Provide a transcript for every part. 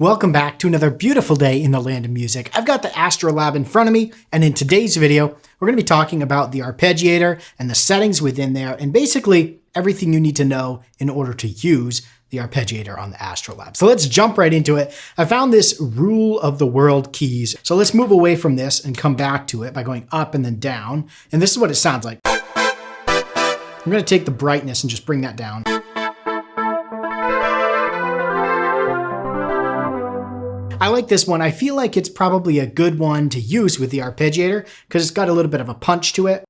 Welcome back to another beautiful day in the land of music. I've got the Astrolab in front of me, and in today's video, we're going to be talking about the arpeggiator and the settings within there, and basically everything you need to know in order to use the arpeggiator on the Astrolab. So let's jump right into it. I found this rule of the world keys. So let's move away from this and come back to it by going up and then down. And this is what it sounds like. I'm going to take the brightness and just bring that down. I like this one. I feel like it's probably a good one to use with the arpeggiator because it's got a little bit of a punch to it.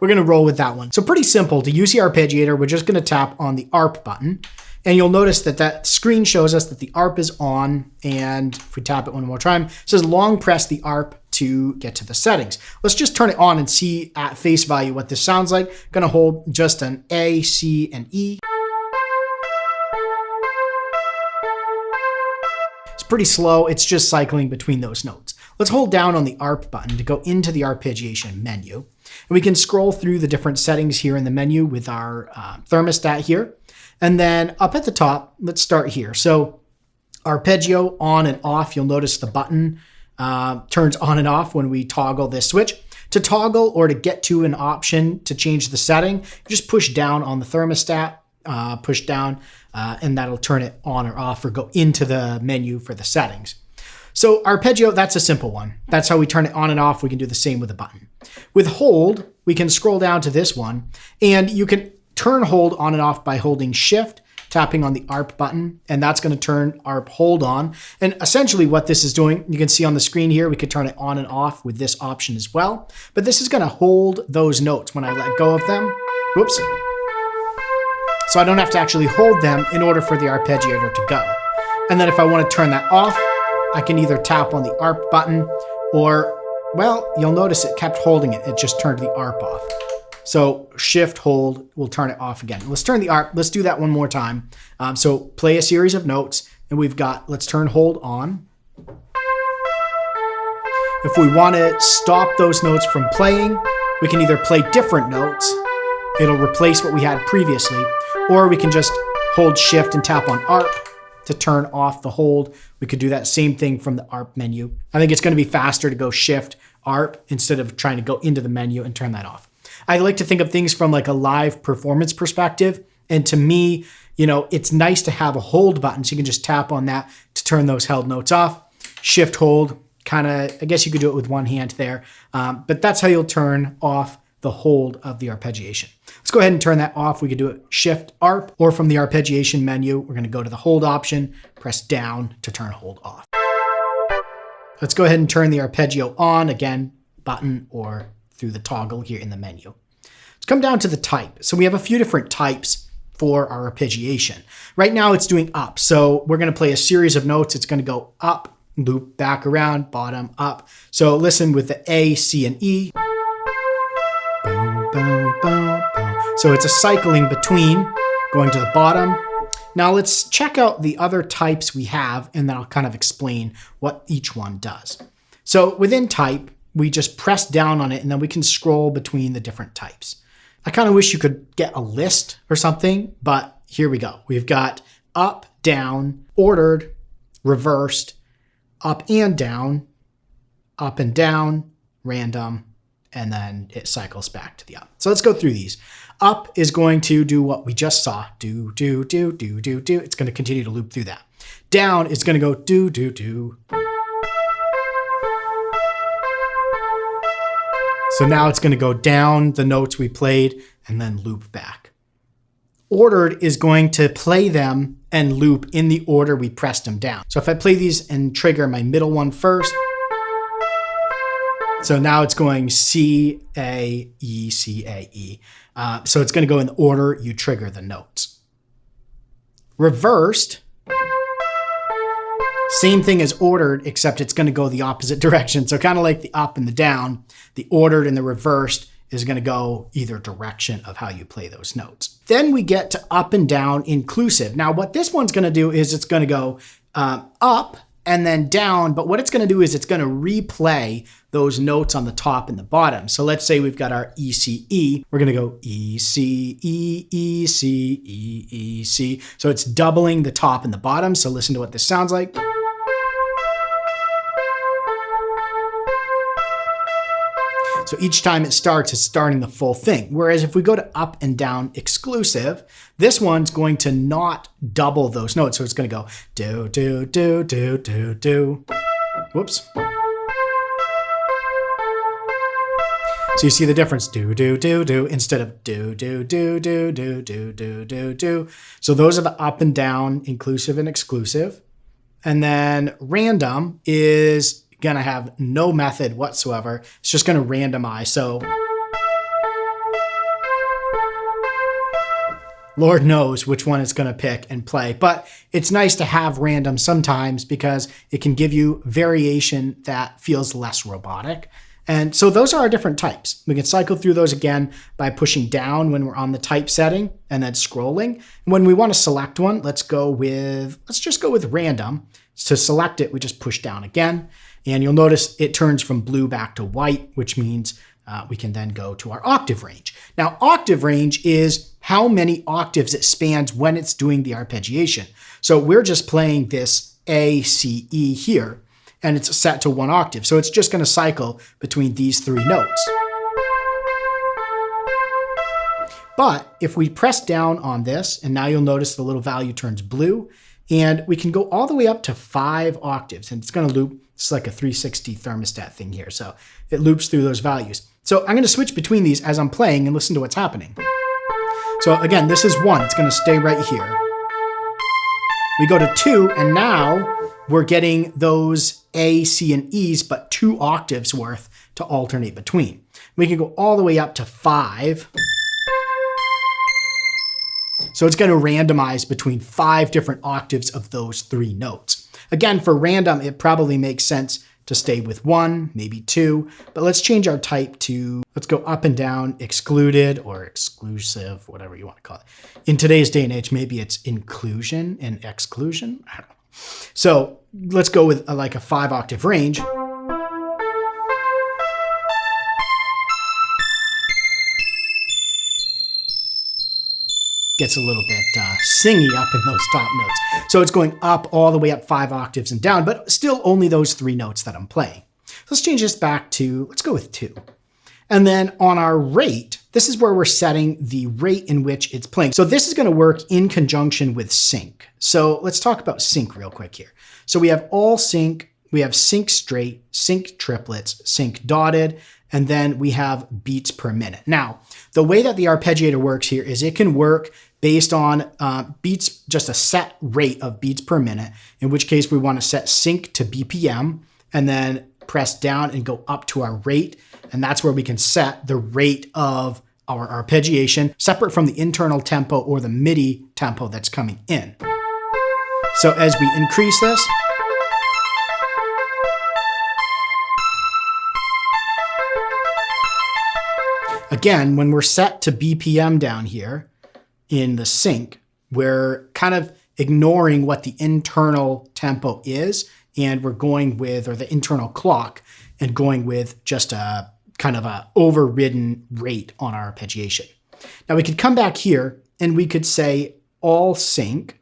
We're going to roll with that one. So pretty simple. To use the arpeggiator, we're just going to tap on the ARP button. And you'll notice that that screen shows us that the ARP is on. And if we tap it one more time, it says long press the ARP to get to the settings. Let's just turn it on and see at face value what this sounds like. Going to hold just an A, C, and E. It's pretty slow. It's just cycling between those notes. Let's hold down on the ARP button to go into the arpeggiation menu. And we can scroll through the different settings here in the menu with our thermostat here. And then up at the top, let's start here. So arpeggio on and off, you'll notice the button turns on and off when we toggle this switch. To toggle or to get to an option to change the setting, you just push down on the thermostat, push down, and that'll turn it on or off or go into the menu for the settings. So arpeggio, that's a simple one. That's how we turn it on and off. We can do the same with a button. With hold, we can scroll down to this one, and you can turn hold on and off by holding shift, tapping on the ARP button, and that's going to turn ARP hold on. And essentially what this is doing, you can see on the screen here, we could turn it on and off with this option as well. But this is going to hold those notes when I let go of them. Whoops. So I don't have to actually hold them in order for the arpeggiator to go. And then if I want to turn that off, I can either tap on the ARP button or, well, you'll notice it kept holding it. It just turned the ARP off. So shift hold will turn it off again. Let's turn the ARP. Let's do that one more time. So play a series of notes and we've got, let's turn hold on. If we want to stop those notes from playing, we can either play different notes. It'll replace what we had previously, or we can just hold shift and tap on ARP to turn off the hold. We could do that same thing from the ARP menu. I think it's going to be faster to go shift ARP instead of trying to go into the menu and turn that off. I like to think of things from like a live performance perspective. And to me, you know, it's nice to have a hold button. So you can just tap on that to turn those held notes off. Shift hold, kind of, I guess you could do it with one hand there. But that's how you'll turn off the hold of the arpeggiation. Let's go ahead and turn that off. We could do it shift ARP, or from the arpeggiation menu, we're going to go to the hold option, press down to turn hold off. Let's go ahead and turn the arpeggio on, again, button or through the toggle here in the menu. Let's come down to the type. So we have a few different types for our arpeggiation. Right now it's doing up. So we're going to play a series of notes. It's going to go up, loop back around, bottom, up. So listen with the A, C, and E. Boom, boom, boom, boom. So it's a cycling between going to the bottom. Now let's check out the other types we have, and then I'll kind of explain what each one does. So within type, we just press down on it and then we can scroll between the different types. I kind of wish you could get a list or something, but here we go. We've got up, down, ordered, reversed, up and down, random, and then it cycles back to the up. So let's go through these. Up is going to do what we just saw. Do, do, do, do, do, do. It's going to continue to loop through that. Down is going to go do, do, do. So now it's going to go down the notes we played and then loop back. Ordered is going to play them and loop in the order we pressed them down. So if I play these and trigger my middle one first, so now it's going C, A, E, C, A, E. So it's going to go in the order you trigger the notes. Reversed, same thing as ordered, except it's going to go the opposite direction. So kind of like the up and the down, the ordered and the reversed is going to go either direction of how you play those notes. Then we get to up and down inclusive. Now what this one's going to do is it's going to go up and then down, but what it's going to do is it's going to replay those notes on the top and the bottom. So let's say we've got our E, C, E. We're going to go E, C, E, E, C, E, E, C. So it's doubling the top and the bottom. So listen to what this sounds like. So each time it starts, it's starting the full thing. Whereas if we go to up and down exclusive, this one's going to not double those notes. So it's going to go do, do, do, do, do, do. Whoops. So you see the difference, do, do, do, do, instead of do, do, do, do, do, do, do, do, do. So those are the up and down, inclusive and exclusive. And then random is going to have no method whatsoever. It's just going to randomize. So Lord knows which one it's going to pick and play. But it's nice to have random sometimes because it can give you variation that feels less robotic. And so those are our different types. We can cycle through those again by pushing down when we're on the type setting and then scrolling. And when we want to select one, let's just go with random. To select it, we just push down again. And you'll notice it turns from blue back to white, which means we can then go to our octave range. Now, octave range is how many octaves it spans when it's doing the arpeggiation. So we're just playing this A, C, E here, and it's set to 1 octave. So it's just going to cycle between these 3 notes. But if we press down on this, and now you'll notice the little value turns blue, and we can go all the way up to 5 octaves, and it's going to loop. It's like a 360 thermostat thing here. So it loops through those values. So I'm going to switch between these as I'm playing and listen to what's happening. So again, this is 1. It's going to stay right here. We go to 2, and now we're getting those A, C, and E's, but 2 octaves worth to alternate between. We can go all the way up to 5. So it's going to randomize between 5 different octaves of those 3 notes. Again, for random, it probably makes sense to stay with 1, maybe 2, but let's change our type to, let's go up and down, excluded or exclusive, whatever you want to call it. In today's day and age, maybe it's inclusion and exclusion. I don't know. So let's go with like a 5 octave range. Gets a little bit singy up in those top notes. So it's going up all the way up 5 octaves and down, but still only those 3 notes that I'm playing. Let's change this back to, let's go with 2. And then on our rate, this is where we're setting the rate in which it's playing. So this is going to work in conjunction with sync. So let's talk about sync real quick here. So we have all sync, we have sync straight, sync triplets, sync dotted, and then we have beats per minute. Now, the way that the arpeggiator works here is it can work based on beats, just a set rate of beats per minute, in which case we want to set sync to BPM and then press down and go up to our rate. And that's where we can set the rate of our arpeggiation separate from the internal tempo or the MIDI tempo that's coming in. So as we increase this, again, when we're set to BPM down here in the sync, we're kind of ignoring what the internal tempo is, and we're going with, or the internal clock, and going with just a kind of a overridden rate on our arpeggiation. Now we could come back here and we could say all sync,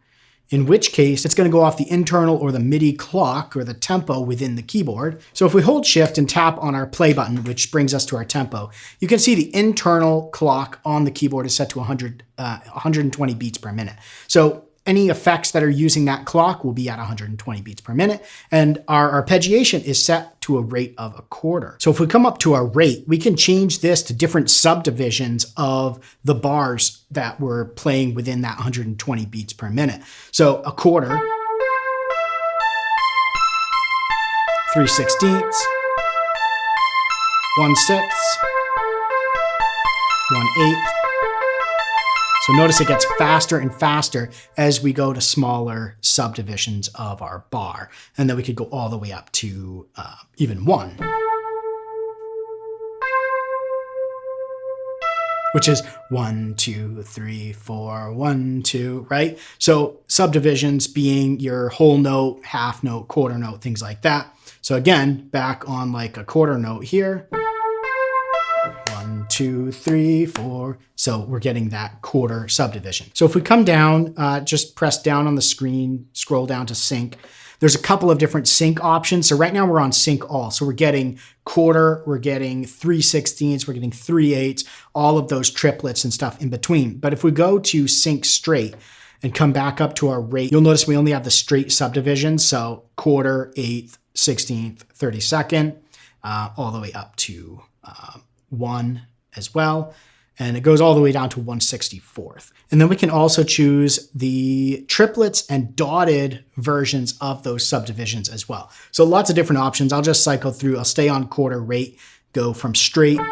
in which case it's going to go off the internal or the MIDI clock or the tempo within the keyboard. So if we hold shift and tap on our play button, which brings us to our tempo, you can see the internal clock on the keyboard is set to 120 beats per minute. So any effects that are using that clock will be at 120 beats per minute, and our arpeggiation is set to a rate of a quarter. So if we come up to our rate, we can change this to different subdivisions of the bars that we're playing within that 120 beats per minute. So a quarter, 3/16, 1/6, 1/8. So notice it gets faster and faster as we go to smaller subdivisions of our bar. And then we could go all the way up to even 1. which is 1, 2, 3, 4, 1, 2, right? So subdivisions being your whole note, half note, quarter note, things like that. So again, back on like a quarter note here. 1, 2, 3, 4. So we're getting that quarter subdivision. So if we come down, just press down on the screen, scroll down to sync. There's a couple of different sync options. So right now we're on sync all. So we're getting quarter, we're getting 3/16, we're getting 3/8, all of those triplets and stuff in between. But if we go to sync straight and come back up to our rate, you'll notice we only have the straight subdivisions. So quarter, eighth, 16th, 32nd, all the way up to 1 as well. And it goes all the way down to 1/64th. And then we can also choose the triplets and dotted versions of those subdivisions as well. So lots of different options. I'll just cycle through. I'll stay on quarter rate, go from straight to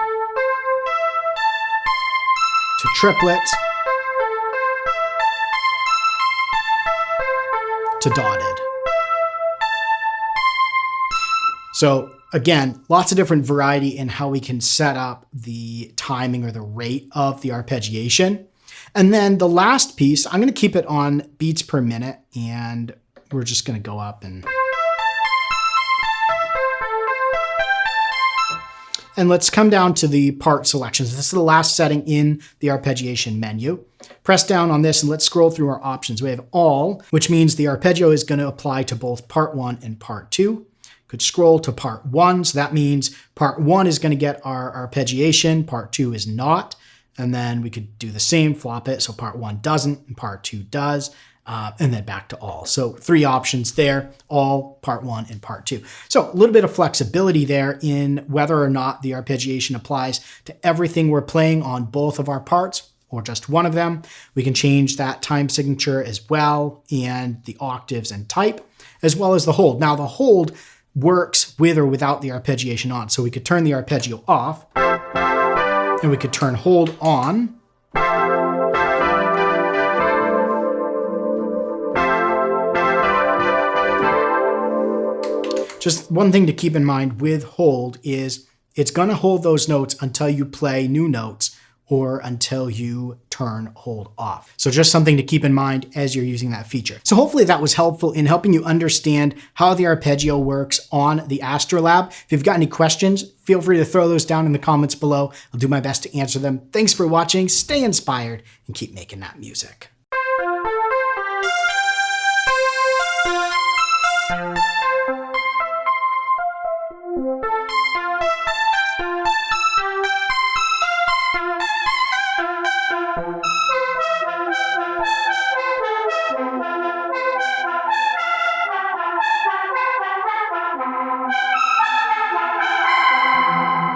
triplets to dotted. So again, lots of different variety in how we can set up the timing or the rate of the arpeggiation. And then the last piece, I'm going to keep it on beats per minute, and we're just going to go up and let's come down to the part selections. This is the last setting in the arpeggiation menu. Press down on this and let's scroll through our options. We have all, which means the arpeggio is going to apply to both part 1 and part 2. Could scroll to part 1. So that means part 1 is going to get our arpeggiation, part 2 is not. And then we could do the same, flop it. So part 1 doesn't and part 2 does, and then back to all. So 3 options there, all, part 1 and part 2. So a little bit of flexibility there in whether or not the arpeggiation applies to everything we're playing on both of our parts or just one of them. We can change that time signature as well, and the octaves and type, as well as the hold. Now the hold works with or without the arpeggiation on. So we could turn the arpeggio off and we could turn hold on. Just one thing to keep in mind with hold is it's going to hold those notes until you play new notes or until you turn hold off. So just something to keep in mind as you're using that feature. So hopefully that was helpful in helping you understand how the arpeggio works on the Astrolab. If you've got any questions, feel free to throw those down in the comments below. I'll do my best to answer them. Thanks for watching, stay inspired, and keep making that music.